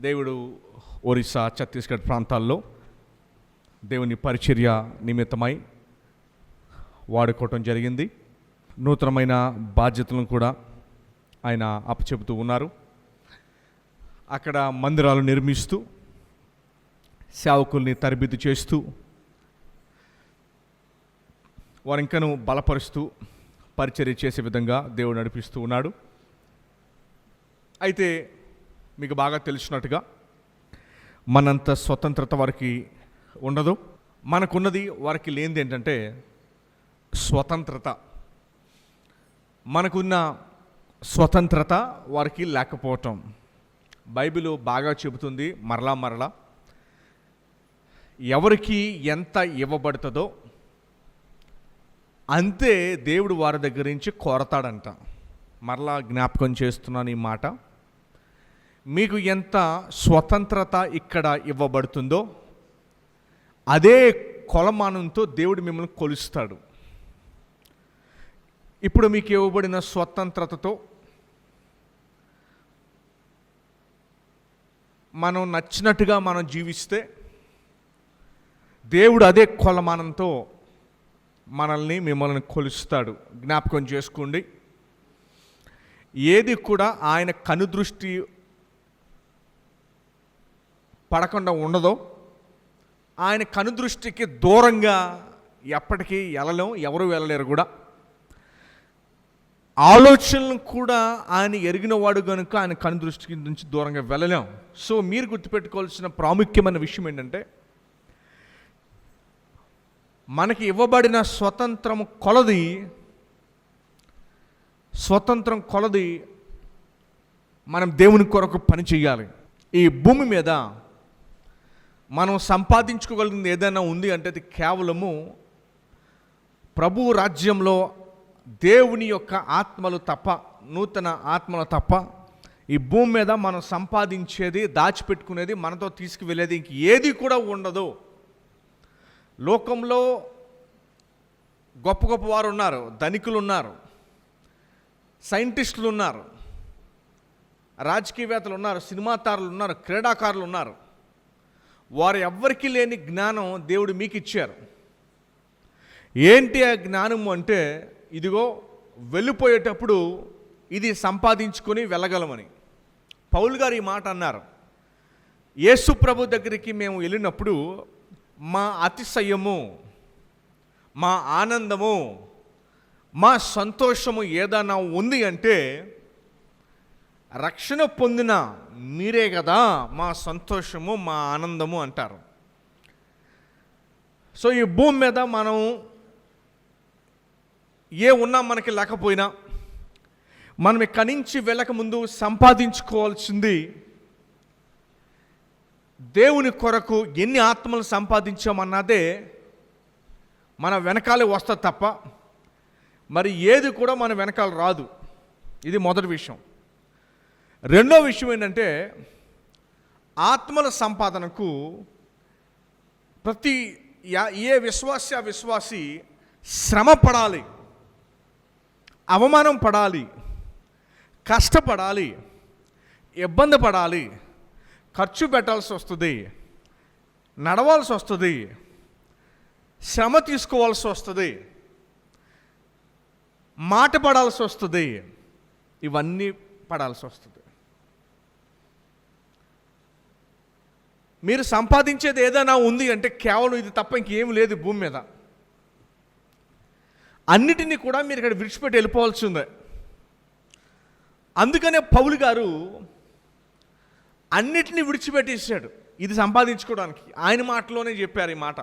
దేవుడు ఒరిస్సా, ఛత్తీస్గఢ్ ప్రాంతాల్లో దేవుని పరిచర్య నిమిత్తమై వాడుకోవటం జరిగింది. నూతనమైన బాధ్యతలను కూడా ఆయన అప్పచెబుతూ ఉన్నారు. అక్కడ మందిరాలు నిర్మిస్తూ, సేవకుల్ని తరబిదు చేస్తూ, వారింకను బలపరుస్తూ పరిచర్య చేసే విధంగా దేవుడు నడిపిస్తూ ఉన్నాడు. అయితే మీకు బాగా తెలిసినట్టుగా మనంత స్వతంత్రత వారికి ఉండదు. మనకున్నది వారికి లేనిది ఏంటంటే స్వతంత్రత. మనకున్న స్వతంత్రత వారికి లేకపోవటం. బైబిల్ బాగా చెబుతుంది మరలా ఎవరికి ఎంత ఇవ్వబడుతుందో అంతే దేవుడు వారి దగ్గర నుంచి కోరతాడంట. మరలా జ్ఞాపకం చేస్తున్నాను ఈ మాట. మీకు ఎంత స్వతంత్రత ఇక్కడ ఇవ్వబడుతుందో అదే కొలమానంతో దేవుడు మిమ్మల్ని కొలుస్తాడు. ఇప్పుడు మీకు ఇవ్వబడిన స్వతంత్రతతో మనం నచ్చినట్టుగా మనం జీవిస్తే దేవుడు అదే కొలమానంతో మిమ్మల్ని కొలుస్తాడు. జ్ఞాపకం చేసుకోండి, ఏది కూడా ఆయన కనుదృష్టి పడకుండా ఉండదో, ఆయన కనుదృష్టికి దూరంగా ఎప్పటికీ ఎవరు వెళ్ళలేరు కూడా. ఆలోచనలను కూడా ఆయన ఎరిగినవాడు కనుక ఆయన కనుదృష్టికి నుంచి దూరంగా వెళ్ళలేం. సో మీరు గుర్తుపెట్టుకోవాల్సిన ప్రాముఖ్యమైన విషయం ఏంటంటే, మనకి ఇవ్వబడిన స్వతంత్రం కొలది మనం దేవుని కొరకు పని చేయాలి. ఈ భూమి మీద మనం సంపాదించుకోగలిగింది ఏదైనా ఉంది అంటే అది కేవలము ప్రభు రాజ్యంలో దేవుని యొక్క ఆత్మలు తప్ప, నూతన ఆత్మలు తప్ప ఈ భూమి మీద మనం సంపాదించేది, దాచిపెట్టుకునేది, మనతో తీసుకువెళ్ళేది ఇంక ఏది కూడా ఉండదు. లోకంలో గొప్ప గొప్ప వారు ఉన్నారు, ధనికులు ఉన్నారు, సైంటిస్టులు ఉన్నారు, రాజకీయవేత్తలు ఉన్నారు, సినిమా తారులు ఉన్నారు, క్రీడాకారులు ఉన్నారు. వారు ఎవ్వరికీ లేని జ్ఞానం దేవుడు మీకు ఇచ్చారు. ఏంటి ఆ జ్ఞానము అంటే, ఇదిగో వెళ్ళిపోయేటప్పుడు ఇది సంపాదించుకొని వెళ్ళగలమని. పౌలు గారు ఈ మాట అన్నారు. యేసు ప్రభు దగ్గరికి మేము వెళ్ళినప్పుడు మా అతిశయము, మా ఆనందము, మా సంతోషము ఏదైనా ఉంది అంటే రక్షణ పొందిన మీరే కదా మా సంతోషము, మా ఆనందము అంటారు. సో ఈ భూమి మీద మనం ఉన్నా మనకి లేకపోయినా, మనం ఇక్కడి నుంచి వెళ్ళక ముందు సంపాదించుకోవాల్సింది దేవుని కొరకు ఎన్ని ఆత్మలు సంపాదించామన్నదే మన వెనకాలే వస్తుంది తప్ప మరి ఏది కూడా మన వెనకాల రాదు. ఇది మొదటి విషయం. రెండో విషయం ఏంటంటే, ఆత్మల సంపాదనకు ప్రతి ఏ విశ్వాసి శ్రమ పడాలి, అవమానం పడాలి, కష్టపడాలి, ఇబ్బంది పడాలి, ఖర్చు పెట్టాల్సి వస్తుంది, నడవాల్సి వస్తుంది, శ్రమ తీసుకోవాల్సి వస్తుంది, మాట పడాల్సి వస్తుంది, ఇవన్నీ పడాల్సి వస్తుంది. మీరు సంపాదించేది ఏదైనా ఉంది అంటే కేవలం ఇది తప్ప ఇంకేమి లేదు భూమి మీద. అన్నిటినీ కూడా మీరు ఇక్కడ విడిచిపెట్టి వెళ్ళిపోవాల్సిందే. అందుకనే పౌలు గారు అన్నిటినీ విడిచిపెట్టేసాడు ఇది సంపాదించుకోవడానికి. ఆయన మాటలోనే చెప్పారు ఈ మాట.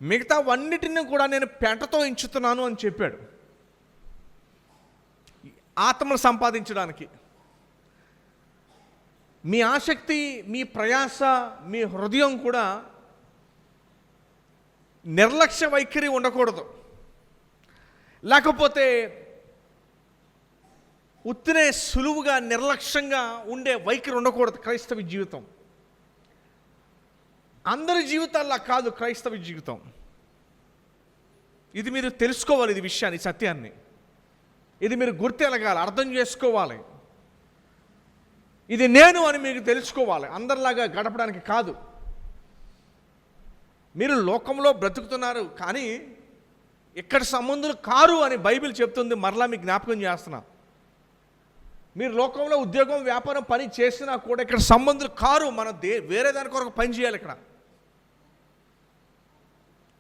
మిగతా అన్నిటిని కూడా నేను పెంటతో ఎంచుతున్నాను అని చెప్పాడు. ఆత్మను సంపాదించడానికి మీ ఆసక్తి, మీ ప్రయాస, మీ హృదయం కూడా నిర్లక్ష్య వైఖరి ఉండకూడదు. లేకపోతే ఉత్తినే సులువుగా నిర్లక్ష్యంగా ఉండే వైఖరి ఉండకూడదు క్రైస్తవ జీవితం. అందరి జీవితాల్లో కాదు క్రైస్తవ జీవితం. ఇది మీరు తెలుసుకోవాలి, ఇది విషయాన్ని, సత్యాన్ని. ఇది మీరు గుర్తెరగాలి, అర్థం చేసుకోవాలి. ఇది నేను అని మీకు తెలుసుకోవాలి, అందరిలాగా గడపడానికి కాదు. మీరు లోకంలో బ్రతుకుతున్నారు, కానీ ఇక్కడ సంబంధులు కారు అని బైబిల్ చెప్తుంది. మరలా మీకు జ్ఞాపకం చేస్తున్నా, మీరు లోకంలో ఉద్యోగం, వ్యాపారం, పని చేసినా కూడా ఇక్కడ సంబంధులు కారు. మనం వేరే దాని కొరకు పని చేయాలి.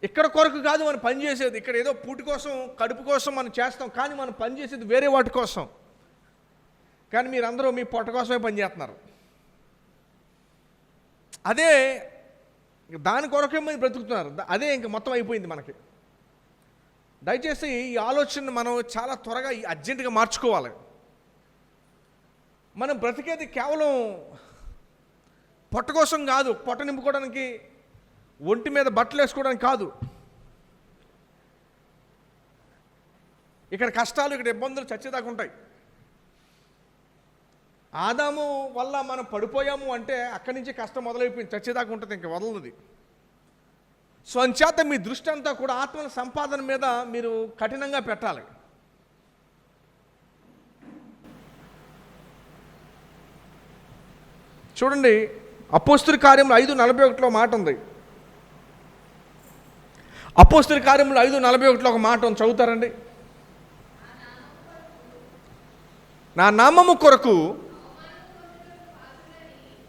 ఇక్కడ కొరకు కాదు మనం పని చేసేది. ఇక్కడ ఏదో పూటి కోసం, కడుపు కోసం మనం చేస్తాం, కానీ మనం పని చేసేది వేరే వాటి కోసం. కానీ మీరందరూ మీ పొట్ట కోసమే పనిచేస్తున్నారు. అదే దాని కొరకే మీరు బ్రతుకుతున్నారు. అదే ఇంక మొత్తం అయిపోయింది మనకి. దయచేసి ఈ ఆలోచన మనం చాలా త్వరగా అర్జెంటుగా మార్చుకోవాలి. మనం బ్రతికేది కేవలం పొట్ట కోసం కాదు, పొట్ట నింపుకోవడానికి, ఒంటి మీద బట్టలు వేసుకోవడానికి కాదు. ఇక్కడ కష్టాలు, ఇక్కడ ఇబ్బందులు చచ్చేదాకా ఉంటాయి. ఆదాము వల్ల మనం పడిపోయాము అంటే అక్కడి నుంచి కష్టం మొదలైపోయింది, చచ్చేదాకా ఉంటుంది, ఇంకా వదలదు. సో అంచేత మీ దృష్టి అంతా కూడా ఆత్మల సంపాదన మీద మీరు కఠినంగా పెట్టాలి. చూడండి, అపోస్తుల కార్యములు 5:41 మాట ఉంది. అపోస్తుల కార్యములు 5:41 ఒక మాట ఉంది, చదువుతారండి. నా నామము కొరకు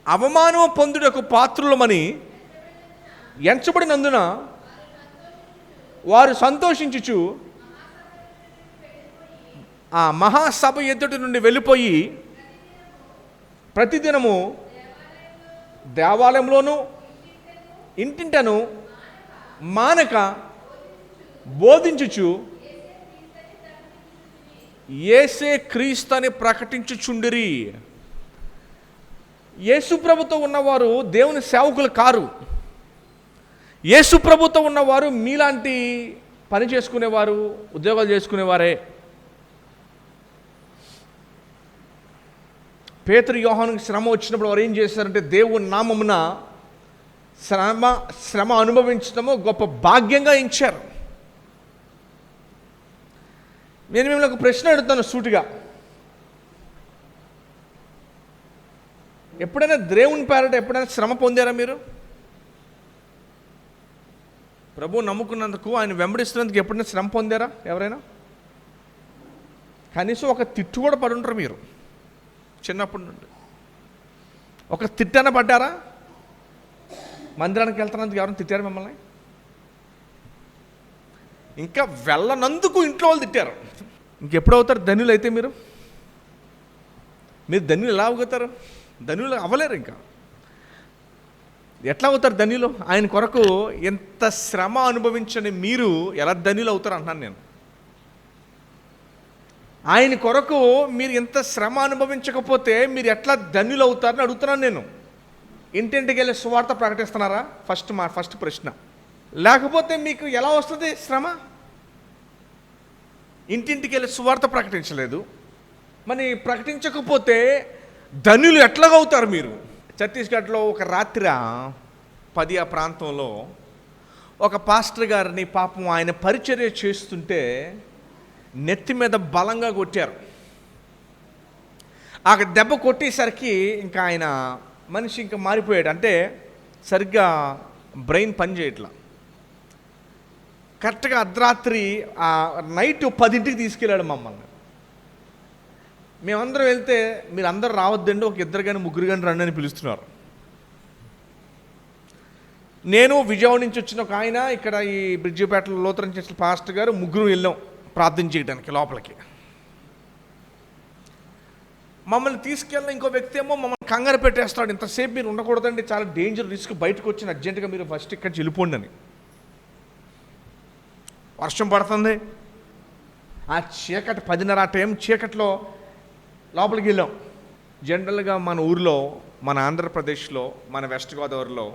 అవమానం పొందుటకు పాత్రులమని ఎంచబడినందున వారు సంతోషించుచు ఆ మహాసభ ఎదుటి నుండి వెళ్ళిపోయి ప్రతిదినము దేవాలయంలోనూ ఇంటింటను మానక బోధించుచు యేసే క్రీస్తు అని ప్రకటించుచుండిరి. యేసు ప్రభుతో ఉన్నవారు దేవుని సేవకులు కారు. యేసు ప్రభుతో ఉన్నవారు మీలాంటి పని చేసుకునేవారు, ఉద్యోగాలు చేసుకునేవారే. పేతురు, యోహానుకి శ్రమ వచ్చినప్పుడు వారు ఏం చేశారంటే దేవుని నామమున శ్రమ అనుభవించడము గొప్ప భాగ్యంగా ఎంచారు. నేను మిమ్మల్ని ఒక ప్రశ్న అడుగుతాను సూటిగా. ఎప్పుడైనా దేవుని పేరట ఎప్పుడైనా శ్రమ పొందారా మీరు? ప్రభువు నమ్ముకున్నందుకు, ఆయన వెంబడిస్తున్నందుకు ఎప్పుడైనా శ్రమ పొందారా ఎవరైనా? కనీసం ఒక తిట్టు కూడా పడి ఉంటారు మీరు చిన్నప్పటి నుండి. ఒక తిట్టన పడ్డారా? మందిరానికి వెళ్తున్నందుకు ఎవరైనా తిట్టారు మిమ్మల్ని? ఇంకా వెళ్ళనందుకు ఇంట్లో వాళ్ళు తిట్టారు. ఇంకెప్పుడవుతారు ధన్యులు అయితే మీరు? ధన్యులు ఎలా అవుతారు? ధన్యులు అవ్వలేరు. ఇంకా ఎట్లా అవుతారు ధన్యులు? ఆయన కొరకు ఎంత శ్రమ అనుభవించని మీరు ఎలా ధన్యులు అవుతారు అంటున్నాను నేను. ఆయన కొరకు మీరు ఎంత శ్రమ అనుభవించకపోతే మీరు ఎట్లా ధన్యులు అవుతారని అడుగుతున్నాను నేను. ఇంటింటికి వెళ్ళి సువార్త ప్రకటిస్తున్నారా? ఫస్ట్ ప్రశ్న. లేకపోతే మీకు ఎలా వస్తుంది శ్రమ? ఇంటింటికి వెళ్ళి సువార్త ప్రకటించలేదు, మరి ప్రకటించకపోతే ధన్యులు ఎట్లాగవుతారు మీరు? ఛత్తీస్గఢ్లో ఒక రాత్రి 10 ఆ ప్రాంతంలో ఒక పాస్టర్ గారిని పాపం ఆయన పరిచర్య చేస్తుంటే నెత్తి మీద బలంగా కొట్టారు. ఆ దెబ్బ కొట్టేసరికి ఇంకా ఆయన మనిషి ఇంకా మారిపోయాడు. అంటే సరిగ్గా బ్రెయిన్ పని చేయట్లా. కరెక్ట్గా అర్ధరాత్రి నైట్ 10ంటికి తీసుకెళ్ళాడు మమ్మల్ని. మేమందరం వెళ్తే మీరు అందరూ రావద్దండి, ఒక 2 కానీ 3 కానీ రండి అని పిలుస్తున్నారు. నేను విజయవాడ నుంచి వచ్చిన ఒక ఆయన, ఇక్కడ ఈ బ్రిడ్జిపేటలో లోతరన్ చర్చ్ పాస్టర్ గారు, 3 వెళ్ళాం ప్రార్థన చేయడానికి లోపలికి. మమ్మల్ని తీసుకెళ్ళిన ఇంకో వ్యక్తి ఏమో మమ్మల్ని కంగారు పెట్టేస్తాడు. ఇంతసేపు మీరు ఉండకూడదండి, చాలా డేంజర్, రిస్క్, బయటకు వచ్చిన అర్జెంటుగా మీరు ఫస్ట్ ఇక్కడ వెళ్ళిపోండి అని. వర్షం పడుతుంది, ఆ చీకటి 10:30 టైం చీకట్లో లోపలికి వెళ్ళాం. జనరల్గా మన ఊరిలో, మన ఆంధ్రప్రదేశ్లో, మన వెస్ట్ గోదావరిలో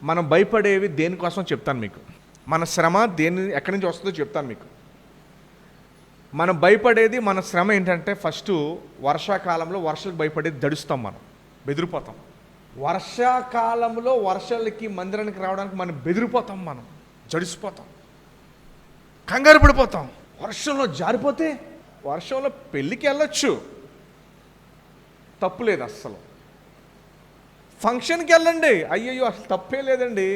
మనం భయపడేవి దేనికోసం చెప్తాను మీకు. మన శ్రమ ఎక్కడి నుంచి వస్తుందో చెప్తాను మీకు. మనం భయపడేది, మన శ్రమ ఏంటంటే ఫస్ట్ వర్షాకాలంలో వర్షాలకు భయపడేది, దడుస్తాం, మనం బెదిరిపోతాం. వర్షాకాలంలో వర్షాలకి మందిరానికి రావడానికి మనం బెదిరిపోతాం, మనం జడిసిపోతాం, కంగారు పడిపోతాం. వర్షంలో జారిపోతే, వర్షంలో పెళ్ళికి వెళ్ళొచ్చు, తప్పులేదు అస్సలు. ఫంక్షన్కి వెళ్ళండి, అయ్యయ్యో అసలు తప్పే లేదండి.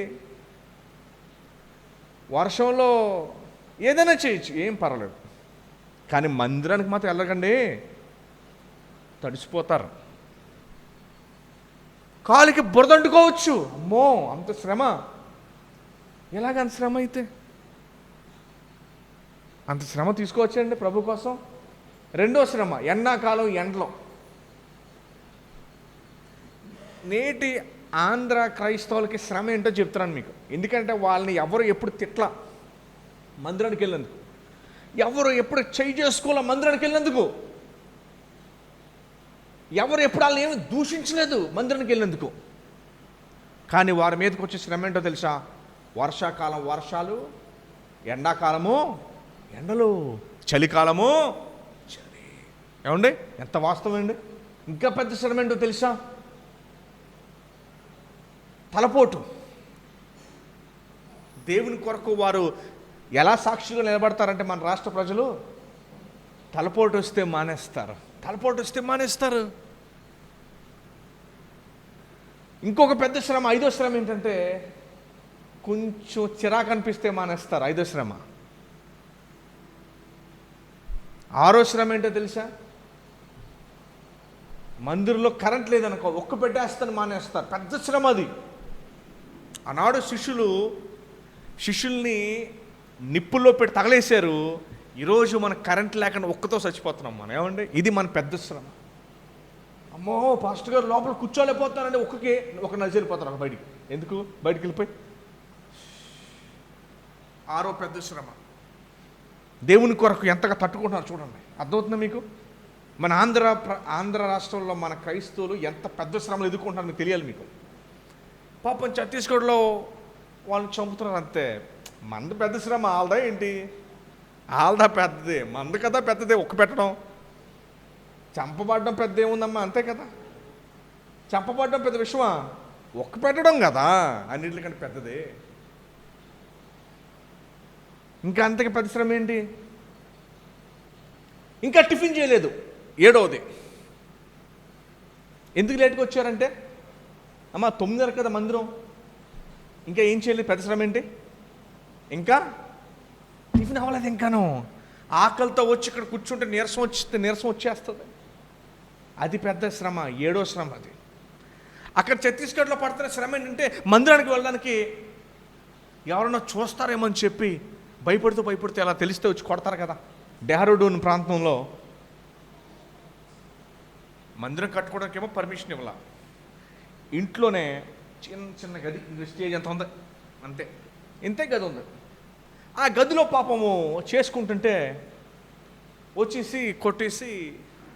వర్షంలో ఏదైనా చేయొచ్చు, ఏం పర్వాలేదు. కానీ మందిరానికి మాత్రం వెళ్ళకండి, తడిసిపోతారు. కాలికి బురదంటుకోవచ్చు, అమ్మో అంత శ్రమ. ఎలాగంత శ్రమ అయితే? అంత శ్రమ తీసుకోవచ్చండి ప్రభు కోసం? రెండో శ్రమ ఎండాకాలం ఎండలో. నేటి ఆంధ్ర క్రైస్తవులకి శ్రమ ఏంటో చెప్తున్నాను మీకు. ఎందుకంటే వాళ్ళని ఎవరు ఎప్పుడు తిట్లా మందిరానికి వెళ్ళినందుకు, ఎవరు ఎప్పుడు చేయి చేసుకోవాలా మందిరానికి వెళ్ళినందుకు, ఎవరు ఎప్పుడు వాళ్ళని ఏమి దూషించలేదు మందిరానికి వెళ్ళినందుకు. కానీ వారి మీదకి వచ్చే శ్రమ ఏంటో తెలుసా? వర్షాకాలం వర్షాలు, ఎండాకాలము ఎండలు, చలికాలము చలి. ఏమండి ఎంత వాస్తవం అండి? ఇంకా పెద్ద శ్రమ ఏంటో తెలుసా? తలపోటు. దేవుని కొరకు వారు ఎలా సాక్షిగా నిలబడతారంటే మన రాష్ట్ర ప్రజలు తలపోటు వస్తే మానేస్తారు, తలపోటు వస్తే మానేస్తారు. ఇంకొక పెద్ద శ్రమ, ఐదో శ్రమ ఏంటంటే కొంచెం చిరాకు అనిపిస్తే మానేస్తారు, ఐదో శ్రమ. ఆరో శ్రమ ఏంటో తెలుసా? మందిరంలో కరెంట్ లేదనుకో, ఒక్క పెట్టేస్తాను మానేస్తారు, పెద్ద శ్రమ అది. ఆనాడు శిష్యుల్ని నిప్పుల్లో పెట్టి తగలేశారు. ఈరోజు మనకు కరెంట్ లేకుండా ఒక్కతో చచ్చిపోతున్నాం మనం. ఏమండి ఇది మన పెద్ద శ్రమ. అమ్మో పాస్టర్ గారు లోపల కూర్చోలేకపోతున్నారంటే ఒక నలిసి వెళ్ళిపోతారు బయటికి. ఎందుకు బయటికి వెళ్ళిపోయి? ఆరో పెద్ద శ్రమ. దేవుని కొరకు ఎంతగా తట్టుకుంటున్నారు చూడండి. అర్థమవుతుందా మీకు? మన ఆంధ్ర రాష్ట్రంలో మన క్రైస్తవులు ఎంత పెద్ద శ్రమలు ఎదుర్కొంటున్నారు మీకు తెలియాలి. మీకు పాపం ఛత్తీస్గఢ్లో వాళ్ళని చంపుతున్నారు అంతే. మంద పెద్ద శ్రమ, ఆల్దా ఏంటి? ఆల్దా పెద్దదే, మంద కదా పెద్దదే. ఒక్క పెట్టడం, చంపబడడం పెద్ద ఏముందమ్మా, అంతే కదా. చంపబడడం పెద్ద విషయమా? ఒక్క పెట్టడం కదా అన్నింటికంటే పెద్దదే. ఇంకా అంతకి పెద్ద శ్రమ ఏంటి? ఇంకా టిఫిన్ చేయలేదు, ఏడవది. ఎందుకు లేట్గా వచ్చారంటే అమ్మ 9:30 కదా మందిరం, ఇంకా ఏం చేయలేదు, పెద్ద శ్రమ ఏంటి? ఇంకా టిఫిన్ అవ్వలేదు ఇంకాను. ఆకలితో వచ్చి ఇక్కడ కూర్చుంటే నీరసం వచ్చేస్తుంది. అది పెద్ద శ్రమ, ఏడో శ్రమ అది. అక్కడ ఛత్తీస్గఢ్లో పడుతున్న శ్రమ ఏంటంటే మందిరానికి వెళ్ళడానికి ఎవరన్నా చూస్తారేమో అని చెప్పి భయపడుతూ అలా తెలిస్తే వచ్చి కొడతారు కదా. డెహ్రాడూన్ ప్రాంతంలో మందిరం కట్టుకోవడానికి ఏమో పర్మిషన్ ఇవ్వాల. ఇంట్లోనే చిన్న గది, స్టేజ్ ఎంత ఉంది అంతే, ఇంతే గది ఉంది. ఆ గదిలో పాపము చేసుకుంటుంటే వచ్చేసి కొట్టేసి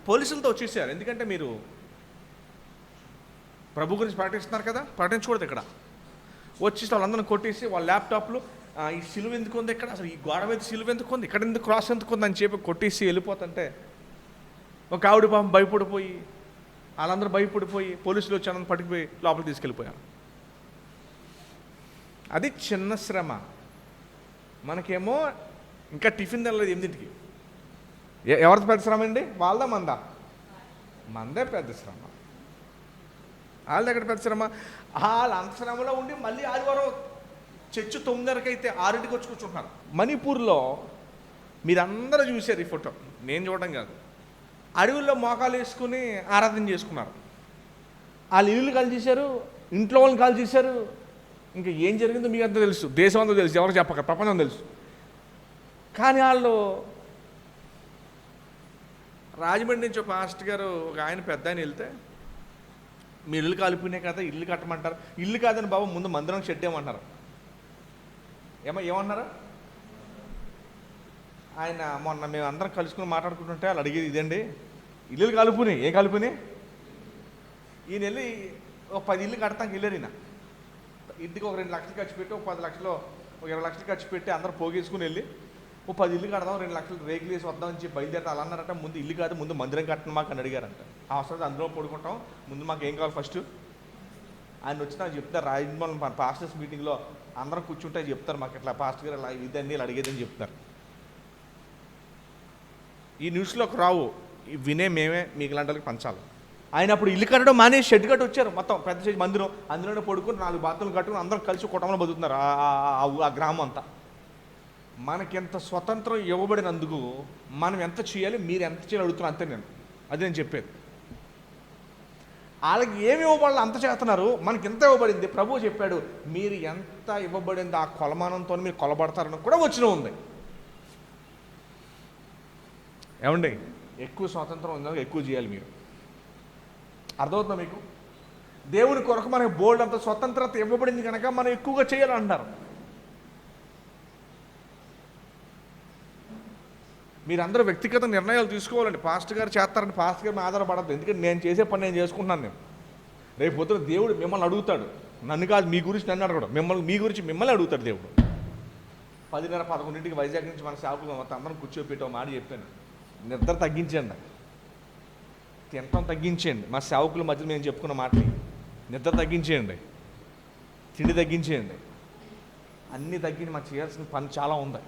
పోలీసులతో వచ్చేసారు. ఎందుకంటే మీరు ప్రభు గురించి ప్రకటిస్తున్నారు కదా, ప్రకటించకూడదు ఇక్కడ. వచ్చేసి వాళ్ళందరిని కొట్టేసి వాళ్ళ ల్యాప్టాప్లు ఈ సిలువ ఎందుకు ఉంది ఇక్కడ, అసలు ఈ గోడ మీద సిలువ ఎందుకు ఉంది, ఇక్కడ ఎందుకు క్రాస్ ఎందుకు ఉంది అని చెప్పి కొట్టేసి వెళ్ళిపోతుంటే ఒక ఆవిడ పాపం భయపడిపోయి, వాళ్ళందరూ భయపడిపోయి పోలీసులు వచ్చి అన్నం పట్టుకుపోయి లోపలికి తీసుకెళ్ళిపోయారు. అది చిన్న శ్రమ. మనకేమో ఇంకా టిఫిన్ తినలేదు 8ంటికి. ఎవరిది పెద్ద శ్రమ అండి? వాళ్ళదా మందా? మందే పెద్ద శ్రమ. వాళ్ళ దగ్గర పెద్ద శ్రమ. వాళ్ళు అంత శ్రమలో ఉండి మళ్ళీ ఆదివారం చర్చ్ 9:30కి అయితే 6ంటికి వచ్చి కూర్చుంటున్నారు. మణిపూర్లో మీరందరూ చూశారు ఈ ఫోటో, నేను చూడడం కాదు. అడవుల్లో మోకాలు వేసుకుని ఆరాధన చేసుకున్నారు. వాళ్ళు ఇల్లు కాల్ చేశారు, ఇంట్లో వాళ్ళని కాల్ చేశారు. ఇంకా ఏం జరిగిందో మీకు అంతా తెలుసు, దేశం అంతా తెలుసు, ఎవరు చెప్పక ప్రపంచం తెలుసు. కానీ వాళ్ళు రాజమండ్రి నుంచి ఒక పాస్టర్ గారు ఒక ఆయన పెద్ద ఆయన వెళ్తే మీ ఇల్లు కాలిపోయినాయి కదా, ఇల్లు కట్టమంటారు. ఇల్లు కాదని బాబు ముందు మందిరం షెడ్ ఏమంటారు. ఏమన్నారు ఆయన? మొన్న మేము అందరం కలుసుకుని మాట్లాడుకుంటుంటే వాళ్ళు అడిగేది ఇదండి, ఇల్లు కలుపుని ఏం కలుపుని. ఈయన వెళ్ళి ఒక 10 ఇల్లు కడతానికి వెళ్ళారు. ఈయన ఇంటికి ఒక 2 లక్షలు ఖర్చు పెట్టి, ఒక 10 లక్షలు, ఒక 20 లక్షలు ఖర్చు పెట్టి అందరూ పోగేసుకుని వెళ్ళి ఒక 10 ఇల్లు కడదాం, 2 లక్షలు రేకులు వేసి వద్దామని చెప్పి బయలుదేరితే అలా అన్నారట. ముందు ఇల్లు కాదు, ముందు మందిరం కట్టడం మాకు అని అడిగారంట. అవసరం అందులో పడుకుంటాం, ముందు మాకు ఏం కావాలి ఫస్ట్. ఆయన వచ్చి నాకు చెప్తారు, రాజమౌళి మన పాస్టర్స్ మీటింగ్లో అందరం కూర్చుంటే చెప్తారు మాకు ఇట్లా పాస్టర్ గారు ఇలా ఇదన్నీ ఇలా అడిగేదని చెప్తారు. ఈ న్యూస్లోకి రావు, వినే మేమే మీకు ఇలాంటి వాళ్ళకి పంచాలి. ఆయన అప్పుడు ఇల్లు కట్టడం మానేసి షెడ్ కట్టి వచ్చారు. మొత్తం పెద్ద సైజు మందిరం, అందులోనే పడుకుని 4 బాత్రూమ్లు కట్టుకుని అందరం కలిసి కుటుంబంలో బతుకుతున్నారు ఆ గ్రామం అంతా. మనకి ఎంత స్వతంత్రం ఇవ్వబడినందుకు మనం ఎంత చేయాలి, మీరు ఎంత చేయాలి అడుగుతున్నా అంతే. అది నేను చెప్పేది. వాళ్ళకి ఏమి ఇవ్వబడాలి అంత చేస్తున్నారు, మనకి ఎంత ఇవ్వబడింది. ప్రభువు చెప్పాడు, మీరు ఎంత ఇవ్వబడింది ఆ కొలమానంతో మీరు కొలబడతారని కూడా వచ్చిన ఉంది. ఏమండి, ఎక్కువ స్వాతంత్రం ఉంది, ఎక్కువ చేయాలి. మీరు అర్థమవుతుందా మీకు? దేవుని కొరకు మనకి బోల్డ్ అంత స్వతంత్రత ఇవ్వబడింది కనుక మనం ఎక్కువగా చేయాలంటారు. మీరందరూ వ్యక్తిగత నిర్ణయాలు తీసుకోవాలండి. పాస్టర్ గారు చేస్తారని పాస్టర్ గారిని ఆధారపడద్దు. ఎందుకంటే నేను చేసే పని నేను చేసుకుంటున్నాను. రేపు పొద్దున దేవుడు మిమ్మల్ని అడుగుతాడు, నన్ను కాదు, మీ గురించి నన్ను అడగడు, మీ గురించి మిమ్మల్ని అడుగుతాడు దేవుడు. 10:30, 11ంటికి వైజాగ్ నుంచి మన సేవకులు మొత్తం అందరం కూర్చోపెట్టి మాట చెప్పాను, నిద్ర తగ్గించండి, తినటం తగ్గించేయండి. మా సేవకుల మధ్య మేము చెప్పుకున్న మాటలు, నిద్ర తగ్గించేయండి, తిండి తగ్గించేయండి, అన్నీ తగ్గించి మనం చేయాల్సిన పని చాలా ఉంది.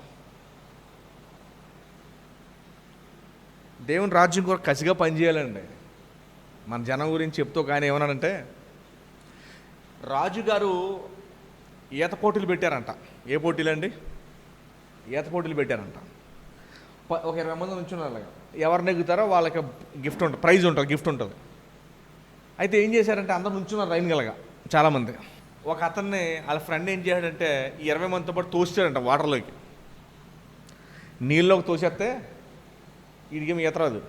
దేవుని రాజ్యం కూడా కసిగా పనిచేయాలండి. మన జనం గురించి చెప్తూ కానీ ఏమన్నాడంటే, రాజుగారు ఈత పోటీలు పెట్టారంట. ఏ పోటీలు అండి? ఈత పోటీలు పెట్టారంట. ఒక 20 మంది నుంచున్నారు. అలాగా ఎవరు నెగ్గుతారో వాళ్ళకి గిఫ్ట్ ఉంటుంది, ప్రైజ్ ఉంటుంది, గిఫ్ట్ ఉంటుంది. అయితే ఏం చేశారంటే అందరు నుంచున్నారు లైన్ గలగా చాలామంది. ఒక అతన్ని వాళ్ళ ఫ్రెండ్ ఏం చేశాడంటే 20 మందితో పాటు తోస్తాడంట వాటర్లోకి. నీళ్ళలోకి తోసేస్తే వీడికేమి ఈత రాదు.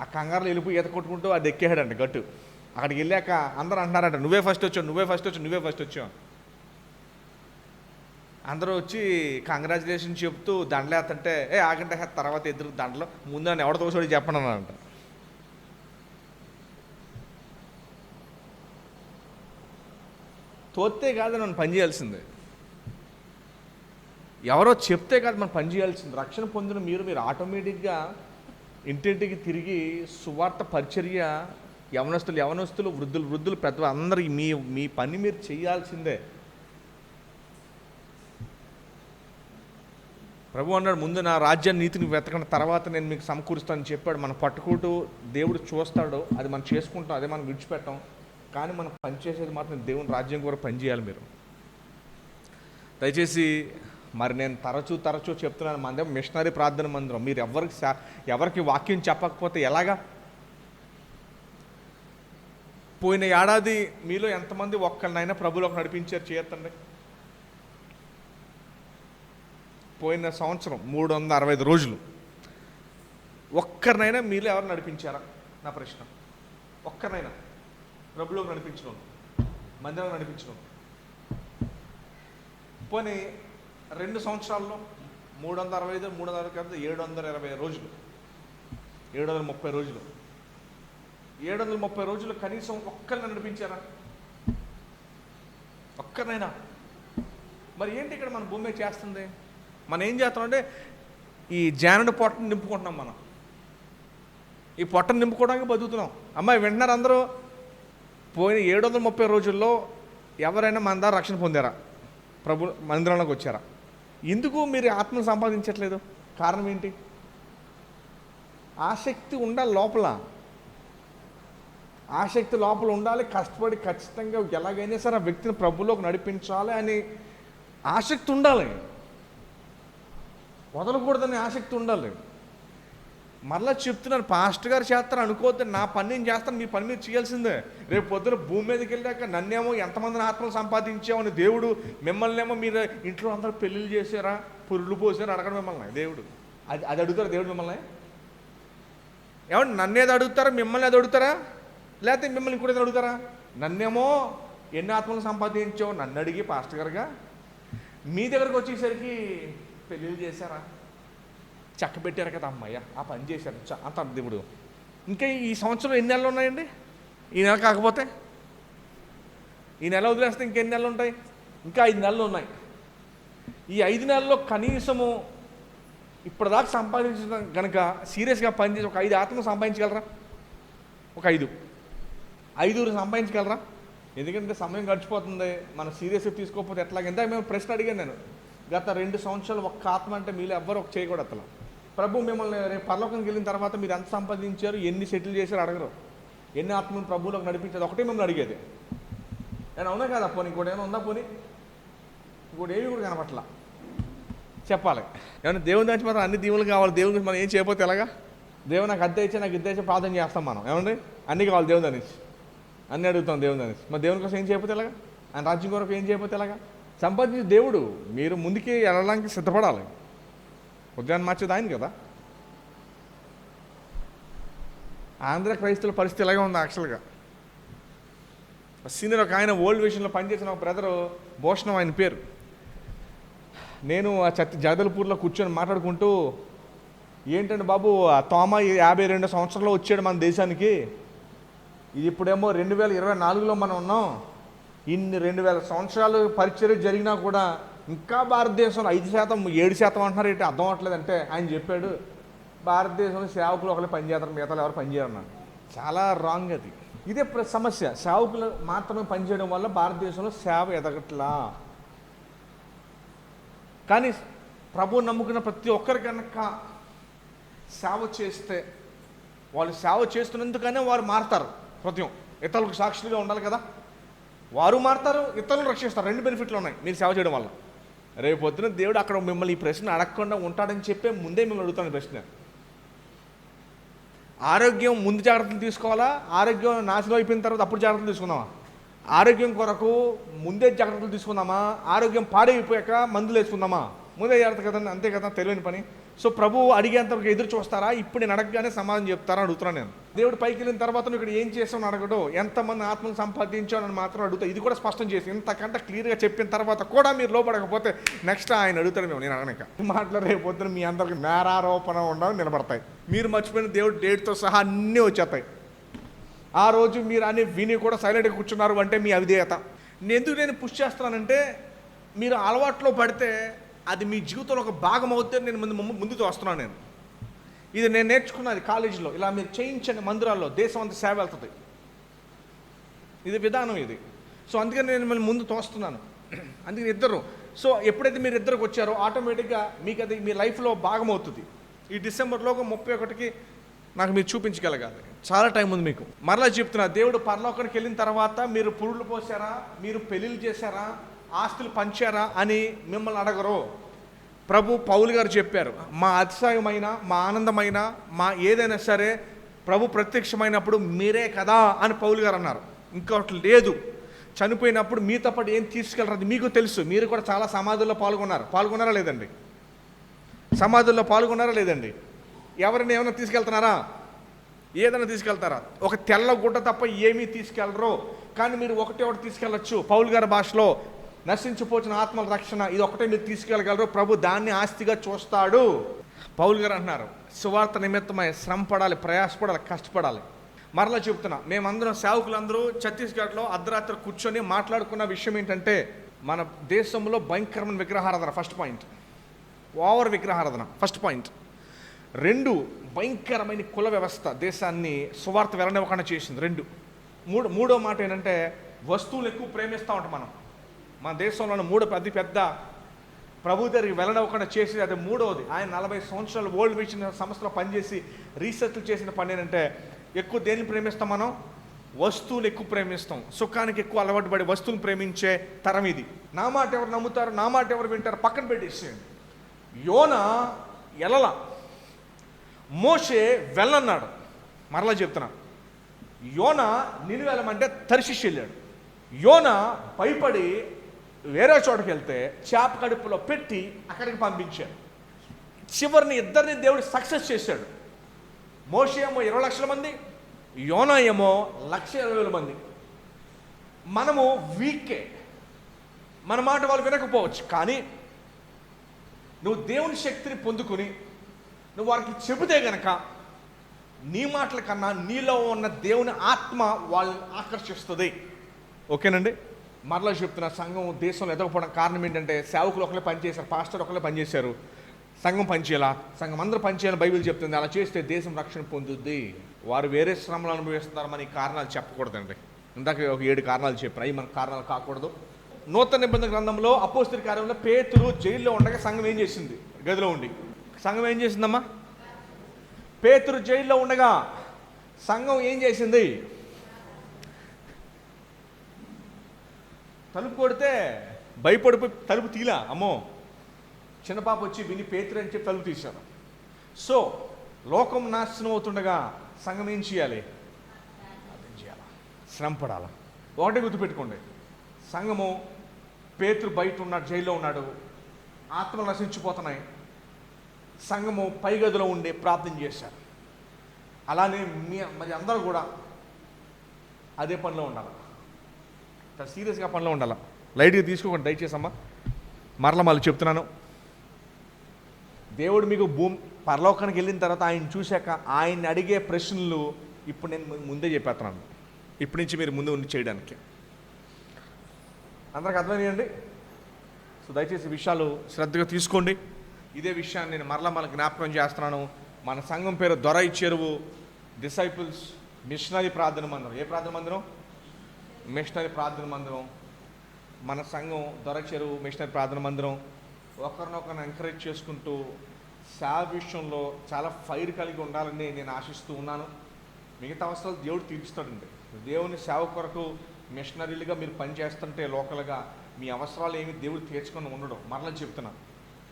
ఆ కంగారులో వెళ్ళిపోయి ఈత కొట్టుకుంటూ అది ఎక్కేసాడంట గట్టు. అక్కడికి వెళ్ళాక అందరూ అంటున్నారంట, నువ్వే ఫస్ట్ వచ్చావు, నువ్వే ఫస్ట్ వచ్చావు, నువ్వే ఫస్ట్ వచ్చావు. అందరూ వచ్చి కంగ్రాచులేషన్ చెప్తూ దండలేస్తుంటే, ఆగంటే తర్వాత ఎదురు దండలో ముందు నన్ను ఎవడ తోసాడు చెప్పండి అన్నారంట. తోస్తే కాదు నన్ను పని చేయాల్సిందే, ఎవరో చెప్తే కాదు మనం పని చేయాల్సింది. రక్షణ పొందిన మీరు ఆటోమేటిక్గా ఇంటింటికి తిరిగి సువార్త పరిచర్య, యవనస్తులు, వృద్ధులు పెద్ద అందరికి మీ పని మీరు చేయాల్సిందే. ప్రభు అన్నాడు, ముందు నా రాజ్యాన్ని నీతిని వెతకడం, తర్వాత నేను మీకు సమకూరుస్తానని చెప్పాడు. మనం పట్టుకుంటూ దేవుడు చూస్తాడు, అది మనం చేసుకుంటాం, అదే మనం విడిచిపెట్టాం. కానీ మనం పనిచేసేది మాత్రం దేవుని రాజ్యం కూడా పనిచేయాలి. మీరు దయచేసి, మరి నేను తరచూ చెప్తున్నాను, మన దగ్గర మిషనరీ ప్రార్థన మందిరం. మీరు ఎవరికి వాక్యం చెప్పకపోతే ఎలాగా? పోయిన ఏడాది మీలో ఎంతమంది ఒక్కరినైనా ప్రభులోకి నడిపించారు చేయొద్దండి. పోయిన సంవత్సరం 365 రోజులు ఒక్కరినైనా మీలో ఎవరు నడిపించారా? నా ప్రశ్న. ఒక్కరినైనా ప్రభులోకి నడిపించడం, మందిరం నడిపించడం. పోనీ 2 సంవత్సరాల్లో 365, 720 రోజులు, 730 రోజులు, 730 రోజులు కనీసం ఒక్కరిని నడిపించారా? ఒక్కరినైనా? మరి ఏంటి ఇక్కడ మన భూమి చేస్తుంది? మనం ఏం చేస్తామంటే ఈ జానుడి పొట్టను నింపుకుంటున్నాం. మనం ఈ పొట్టను నింపుకోవడానికి బతుకుతున్నాం. అమ్మాయి వింటున్నారు అందరూ? పోయిన 730 రోజుల్లో ఎవరైనా మన ద్వారా రక్షణ పొందారా? ప్రభు మందిరంలోకి వచ్చారా? ఎందుకు మీరు ఆత్మను సంపాదించట్లేదు? కారణం ఏంటి? ఆసక్తి ఉండాలి లోపల, ఆసక్తి లోపల ఉండాలి. కష్టపడి ఖచ్చితంగా ఎలాగైనా సరే ఆ వ్యక్తిని ప్రభులోకి నడిపించాలి అని ఆసక్తి ఉండాలి. వదలకూడదని ఆసక్తి ఉండాలి. మరలా చెప్తున్నాను, పాస్టర్ గారు చేస్తారు అనుకోవద్దు. నా పని నేను చేస్తాను, మీ పని మీరు చేయాల్సిందే. రేపు పొద్దున భూమి మీదకి వెళ్ళాక నన్నేమో ఎంతమందిని ఆత్మలు సంపాదించామని దేవుడు మిమ్మల్నేమో మీరు ఇంట్లో అందరూ పెళ్ళిళ్ళు చేశారా, పురుళ్ళు పోసారా అడగడం మిమ్మల్ని దేవుడు. అది అడుగుతారా దేవుడు మిమ్మల్ని? ఏమంటే నన్నేది అడుగుతారా, మిమ్మల్ని అది అడుగుతారా, లేకపోతే మిమ్మల్ని ఇంకోటి అడుగుతారా? నన్నేమో ఎన్ని ఆత్మలు సంపాదించావు నన్ను అడిగి పాస్టర్ గారుగా, మీ దగ్గరకు వచ్చేసరికి పెళ్ళిళ్ళు చేశారా, చక్క పెట్టారు కదా అమ్మాయ్య, ఆ పని చేశారు అంత దేవుడు. ఇంకా ఈ సంవత్సరం ఎన్ని నెలలు ఉన్నాయండి? ఈ నెల కాకపోతే ఈ నెల వదిలేస్తే ఇంకెన్ని నెలలు ఉంటాయి? ఇంకా 5 నెలలు ఉన్నాయి. ఈ 5 నెలల్లో కనీసము ఇప్పటిదాకా సంపాదించడం కనుక సీరియస్గా పనిచేసి ఒక 5 ఆత్మలు సంపాదించగలరా? ఒక 5 సంపాదించగలరా? ఎందుకంటే సమయం గడిచిపోతుంది, మనం సీరియస్గా తీసుకోకపోతే ఎట్లాగ. ఇందాక మేము ప్రశ్న అడిగాను నేను, గత 2 సంవత్సరాలు ఒక్క ఆత్మ అంటే మీలో ఎవ్వరు ఒక చేయకూడదు. అసలు ప్రభు మిమ్మల్ని రేపు పరలోకానికి వెళ్ళిన తర్వాత మీరు ఎంత సంపాదించారు, ఎన్ని సెటిల్ చేశారు అడగరు. ఎన్ని ఆత్మను ప్రభువులోకి నడిపించారు ఒకటే మిమ్మల్ని అడిగేది. నేను అవునా కదా, పోనీ ఇంకోటి ఏమైనా ఉందా, పోనీ ఇంకోటి ఏమి కూడా కనపట్లా చెప్పాలి. ఏమన్నా దేవుని దాచి మాత్రం అన్ని దీవులు కావాలి. దేవుని గురించి మనం ఏం చేయకపోతే ఎలాగా? దేవుడు నాకు అద్దె ఇచ్చే, నాకు ఇద్దరు ఇచ్చే ప్రార్థన చేస్తాం మనం. ఏమండి, అన్నీ కావాలి దేవుని దాని నుంచి, అన్నీ అడుగుతాం దేవుని దాని నుంచి. మరి దేవుని కోసం ఏం చేయకపోతే ఎలాగా? ఆయన రాజ్యం కొరకు ఏం చేయకపోతే ఎలాగా? సంపాదించి దేవుడు మీరు ముందుకి వెళ్ళడానికి సిద్ధపడాలి. ఉద్యాన్ని మార్చేది ఆయన కదా. ఆంధ్ర క్రైస్తవుల పరిస్థితి ఇలాగే ఉంది యాక్చువల్గా. సీనియర్ ఒక ఆయన ఓల్డ్ విషన్లో పనిచేసిన ఒక బ్రదరు, భూషణం ఆయన పేరు. నేను ఆ జగదల్పూర్లో కూర్చొని మాట్లాడుకుంటూ, ఏంటంటే బాబు, ఆ తోమ 52 సంవత్సరాల్లో వచ్చాడు మన దేశానికి, ఇది ఇప్పుడేమో 2024లో మనం ఉన్నాం. ఇన్ని 2000 సంవత్సరాలు పరిచర్య జరిగినా కూడా ఇంకా భారతదేశంలో 5%, 7% అంటున్నారు. ఏంటి అర్థం అవ్వట్లేదంటే ఆయన చెప్పాడు, భారతదేశంలో సేవకులు ఒకళ్ళు పనిచేస్తారు, మిగతాలు ఎవరు పనిచేయన్నారు. చాలా రాంగ్ అది. ఇదే సమస్య. సేవకులు మాత్రమే పనిచేయడం వల్ల భారతదేశంలో సేవ ఎదగట్లా. కానీ ప్రభు నమ్ముకున్న ప్రతి ఒక్కరి కనుక సేవ చేస్తే, వాళ్ళు సేవ చేస్తున్నందుకనే వారు మారుతారు. హృదయం ఇతరులకు సాక్షులుగా ఉండాలి కదా. వారు మారుతారు, ఇతరులను రక్షిస్తారు. 2 బెనిఫిట్లు ఉన్నాయి మీరు సేవ చేయడం వల్ల. రేపు పొద్దున దేవుడు అక్కడ మిమ్మల్ని ఈ ప్రశ్న అడగకుండా ఉంటాడని చెప్పే ముందే మిమ్మల్ని అడుగుతాను ప్రశ్న. ఆరోగ్యం ముందు జాగ్రత్తలు తీసుకోవాలా, ఆరోగ్యం నాశనం అయిపోయిన తర్వాత అప్పుడు జాగ్రత్తలు తీసుకుందామా? ఆరోగ్యం కొరకు ముందే జాగ్రత్తలు తీసుకుందామా? ఆరోగ్యం పాడైపోయాక మందులు వేసుకుందామా? ముందే జాగ్రత్త కదండి, అంతే కదా తెలియని పని. సో ప్రభు అడిగేంతవరకు ఎదురు చూస్తారా? ఇప్పుడు నేను అడగగానే సమాధానం చెప్తారా అడుగుతున్నాను నేను. దేవుడు పైకి వెళ్ళిన తర్వాత నువ్వు ఇక్కడ ఏం చేసావు అడగడు, ఎంతమంది ఆత్మను సంపాదించావు అని మాత్రం అడుగుతా. ఇది కూడా స్పష్టం చేసి ఇంతకంటే క్లియర్గా చెప్పిన తర్వాత కూడా మీరు లోపడకపోతే నెక్స్ట్ ఆయన అడుగుతాడు. మేము నేను అడగక మాట్లాడేపోతే మీ అందరికి నేరారోపణ ఉండవు నిలబడతాయి. మీరు మర్చిపోయిన దేవుడు డేట్తో సహా అన్నీ వచ్చేస్తాయి. ఆ రోజు మీరు అన్ని విని కూడా సైలెంట్గా కూర్చున్నారు అంటే మీ అవిధేయత. నేను పుష్ చేస్తున్నానంటే, మీరు అలవాట్లో పడితే అది మీ జీవితంలో ఒక భాగం అవుతే నేను ముందుకు వస్తున్నాను. ఇది నేను నేర్చుకున్నది కాలేజీలో. ఇలా మీరు చేయించండి మందిరాల్లో, దేశం అంతా సేవ వెళ్తుంది. ఇది విధానం ఇది. సో అందుకని నేను మిమ్మల్ని ముందు తోస్తున్నాను. అందుకని ఇద్దరు. సో ఎప్పుడైతే మీరు ఇద్దరికి వచ్చారో ఆటోమేటిక్గా మీకు అది మీ లైఫ్లో భాగం అవుతుంది. ఈ డిసెంబర్లోగా 31కి నాకు మీరు చూపించగలగాలి. చాలా టైం ఉంది మీకు. మరలా చెప్తున్నా, దేవుడు పరలోకానికి వెళ్ళిన తర్వాత మీరు పురుళ్ళు పోసారా, మీరు పెళ్ళిళ్ళు చేశారా, ఆస్తులు పంచారా అని మిమ్మల్ని అడగరు. ప్రభు పౌలు గారు చెప్పారు, మా అతిశయమైన, మా ఆనందమైన, మా ఏదైనా సరే ప్రభు ప్రత్యక్షమైనప్పుడు మీరే కదా అని పౌలు గారు అన్నారు. ఇంకోటి లేదు. చనిపోయినప్పుడు మీతో పాటు ఏం తీసుకెళ్ళరు అది మీకు తెలుసు. మీరు కూడా చాలా సమాధుల్లో పాల్గొన్నారా లేదండి? సమాధుల్లో పాల్గొన్నారా లేదండి? ఎవరిని ఏమైనా తీసుకెళ్తున్నారా? ఏదైనా తీసుకెళ్తారా? ఒక తెల్ల గుడ్డ తప్ప ఏమీ తీసుకెళ్ళరు. కానీ మీరు ఒకటి తీసుకెళ్ళచ్చు. పౌలు గారి భాషలో నశించిపోచిన ఆత్మల రక్షణ, ఇది ఒకటే మీరు తీసుకెళ్ళగలరు. ప్రభు దాన్ని ఆస్తిగా చూస్తాడు. పౌలు గారు అంటున్నారు, సువార్త నిమిత్తమై శ్రమ పడాలి, ప్రయాసపడాలి, కష్టపడాలి. మరలా చెప్తున్నా, మేమందరం సేవకులందరూ ఛత్తీస్గఢ్లో అర్ధరాత్రి కూర్చొని మాట్లాడుకున్న విషయం ఏంటంటే, మన దేశంలో భయంకరమైన విగ్రహారాధన ఫస్ట్ పాయింట్, ఓవర్ విగ్రహారాధన ఫస్ట్ పాయింట్. 2 భయంకరమైన కుల వ్యవస్థ దేశాన్ని సువార్త వెళ్ళనివ్వకుండా చేసింది. 2. మూడో మాట ఏంటంటే, వస్తువులు ఎక్కువ ప్రేమిస్తూ ఉంటాం మనం. మన దేశంలోని 3 అతి పెద్ద ప్రభు దగ్గరికి వెళ్ళనివ్వకుండా చేసేది అది 3వది. ఆయన 40 సంవత్సరాలు ఓల్డ్ విషన్ సంస్థలో పనిచేసి రీసెర్చ్లు చేసిన పని ఏంటంటే, ఎక్కువ దేన్ని ప్రేమిస్తాం మనం? వస్తువులు ఎక్కువ ప్రేమిస్తాం. సుఖానికి ఎక్కువ అలవాటు పడి వస్తువులు ప్రేమించే తరం ఇది. నా మాట ఎవరు నమ్ముతారు, నా మాట ఎవరు వింటారు పక్కన పెట్టేసేయండి. యోనా ఎలల, మోషే వెళ్ళన్నాడు. మరలా చెప్తున్నా, యోనా నిన్ను వెళ్ళమంటే తర్షీషు వెళ్ళాడు. యోనా భయపడి వేరే చోటకి వెళ్తే చేప కడుపులో పెట్టి అక్కడికి పంపించాడు. చివరిని ఇద్దరిని దేవుడు సక్సెస్ చేశాడు. మోషే ఏమో 20 లక్షల మంది, యోనా ఏమో 1,20,000 మంది. మనము వీకే, మన మాట వాళ్ళు వినకపోవచ్చు. కానీ నువ్వు దేవుని శక్తిని పొందుకుని నువ్వు వారికి చెబితే గనక నీ మాటల కన్నా నీలో ఉన్న దేవుని ఆత్మ వాళ్ళని ఆకర్షిస్తుంది. ఓకేనండి. మరలా చెప్తున్నా, సంఘం దేశంలో ఎదగకపోవడం కారణం ఏంటంటే, సేవకులు ఒకళ్ళే పనిచేశారు, పాస్టర్ ఒకళ్ళే పనిచేశారు, సంఘం పనిచేయాలా, సంఘం అందరూ పనిచేయాలని బైబిల్ చెప్తుంది. అలా చేస్తే దేశం రక్షణ పొందుద్ది. వారు వేరే శ్రమలు అనుభవిస్తున్నారు, మన ఈ కారణాలు చెప్పకూడదండి. ఇందాక ఒక 7 కారణాలు చెప్పారు, అవి మన కారణాలు కాకూడదు. నూతన నిబంధన గ్రంథంలో అపోస్తలుల కార్యంలో పేతురు జైల్లో ఉండగా సంఘం ఏం చేసింది? గదిలో ఉండి సంఘం ఏం చేసిందమ్మా? పేతురు జైల్లో ఉండగా సంఘం ఏం చేసింది? తలుపు కొడితే భయపడిపోయి తలుపు తీలా. అమ్మో, చిన్న పాప వచ్చి విని పేతురు అని చెప్పి తలుపు తీశారు. సో లోకం నాశనం అవుతుండగా సంఘం ఏం చేయాలి? అర్థం చేయాలి, శ్రమ పడాలి. ఒకటే గుర్తుపెట్టుకోండి, సంఘము పేతురు బయట ఉన్నాడు, జైల్లో ఉన్నాడు, ఆత్మలు నశించిపోతున్నాయి. సంఘము పై గదిలో ఉండి ప్రార్థన చేశారు. అలానే మరి అందరూ కూడా అదే పనిలో ఉండాలి, చాలా సీరియస్గా పనిలో ఉండాలి. లైట్గా తీసుకోకండి దయచేసి అమ్మా. మళ్ళీ చెప్తున్నాను, దేవుడు మీకు పరలోకానికి వెళ్ళిన తర్వాత ఆయన చూశాక ఆయన్ని అడిగే ప్రశ్నలు ఇప్పుడు నేను ముందే చెప్పేస్తున్నాను, ఇప్పటి నుంచి మీరు ముందు ఉండి చేయడానికి. అందరికి అర్థమయ్యండి? సో దయచేసి విషయాలు శ్రద్ధగా తీసుకోండి. ఇదే విషయాన్ని నేను మరలా జ్ఞాపకం చేస్తున్నాను. మన సంఘం పేరు దొరై చెరువు డిసైపుల్స్ మిషనరీ ప్రార్థన మందిరం. ఏ ప్రార్థన మందిరం? మిషనరీ ప్రార్థన మందిరం. మన సంఘం దొరై చెరువు మిషనరీ ప్రార్థన మందిరం. ఒకరినొకరిని ఎంకరేజ్ చేసుకుంటూ సేవ విషయంలో చాలా ఫైర్ కలిగి ఉండాలని నేను ఆశిస్తూ ఉన్నాను. మిగతా అవసరాలు దేవుడు తీర్చుతాడండి. దేవుని సేవ కొరకు మిషనరీలుగా మీరు పనిచేస్తుంటే లోకల్గా మీ అవసరాలు ఏమి దేవుడు తీర్చుకొని ఉండడం. మరలా చెప్తున్నా,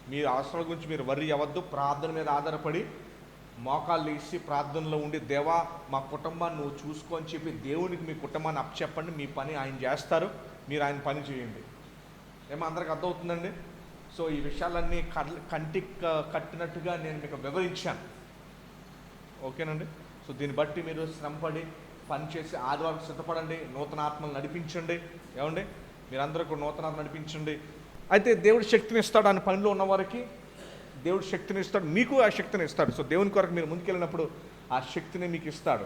మీ అవసరాల గురించి మీరు వర్రీ అవ్వద్దు. ప్రార్థన మీద ఆధారపడి మోకాళ్ళు వేసి ప్రార్థనలో ఉండి, దేవా మా కుటుంబాన్ని నువ్వు చూసుకో అని చెప్పి దేవునికి మీ కుటుంబాన్ని అప్పచెప్పండి. మీ పని ఆయన చేస్తారు, మీరు ఆయన పని చేయండి. ఏమో అందరికి అర్థమవుతుందండి? సో ఈ విషయాలన్నీ కంటికి కట్టినట్టుగా నేను మీకు వివరించాను. ఓకేనండి? సో దీన్ని బట్టి మీరు శ్రమపడి పనిచేసి ఆదివారం సిద్ధపడండి, నూతన ఆత్మలు నడిపించండి. ఏమండి? మీరందరూ కూడా నూతన ఆత్మ నడిపించండి. అయితే దేవుడు శక్తిని ఇస్తాడు, ఆయన పనిలో ఉన్నవారికి దేవుడు శక్తిని ఇస్తాడు, మీకు ఆ శక్తిని ఇస్తాడు. సో దేవుని కొరకు మీరు ముందుకెళ్ళినప్పుడు ఆ శక్తిని మీకు ఇస్తాడు.